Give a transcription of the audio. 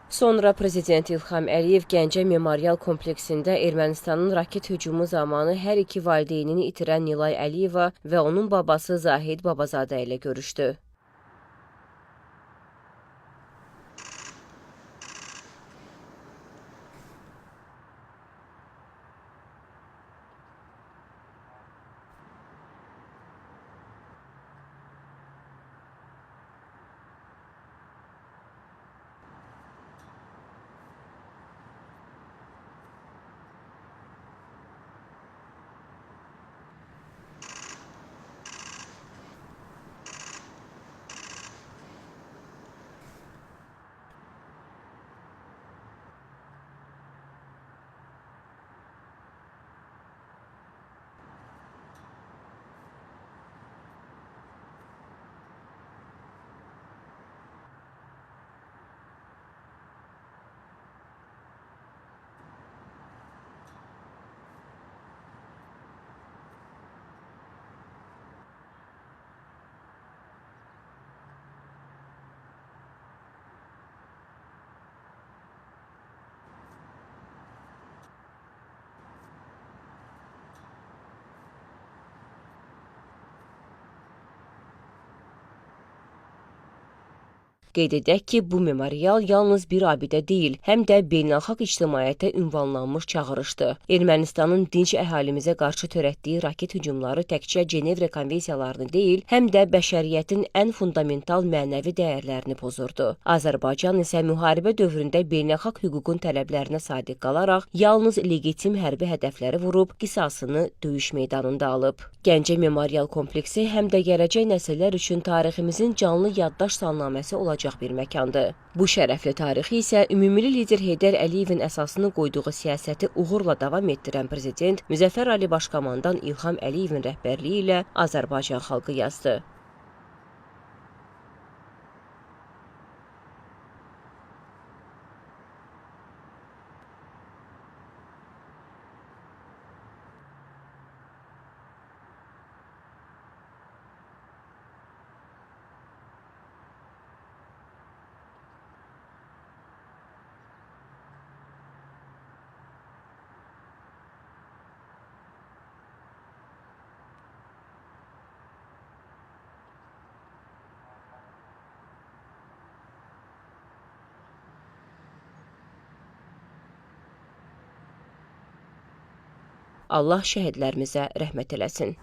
Sonra Prezident İlham Əliyev Gəncə Memorial kompleksində Ermənistanın raket hücumu zamanı hər iki valideynini itirən Nilay Əliyeva və onun babası Zahid Babazadə ilə görüşdü. Qeyd edək ki, bu memorial yalnız bir abidə deyil, həm də beynəlxalq ictimaiyyətə ünvanlanmış çağırışdır. Ermənistanın dinc əhalimizə qarşı törətdiyi raket hücumları təkcə Cenevre konvensiyalarını deyil, həm də bəşəriyyətin ən fundamental mənəvi dəyərlərini pozurdu. Azərbaycan isə müharibə dövründə beynəlxalq hüququn tələblərinə sadiq qalaraq yalnız legitim hərbi hədəfləri vurub, qisasını döyüş meydanında alıb. Gəncə Memorial kompleksi həm də gələcək nəsillər üçün tariximizin canlı yaddaş salnaməsi olacaq bir məkandır. Bu şərəfli tarixi isə ümumili lider Heydər Əliyevin əsasını qoyduğu siyasəti uğurla davam etdirən Prezident Müzəffər Ali Başkomandan İlham Əliyevin rəhbərliyi ilə Azərbaycan xalqı yazdı. Allah şəhidlərimizə rəhmət eləsin.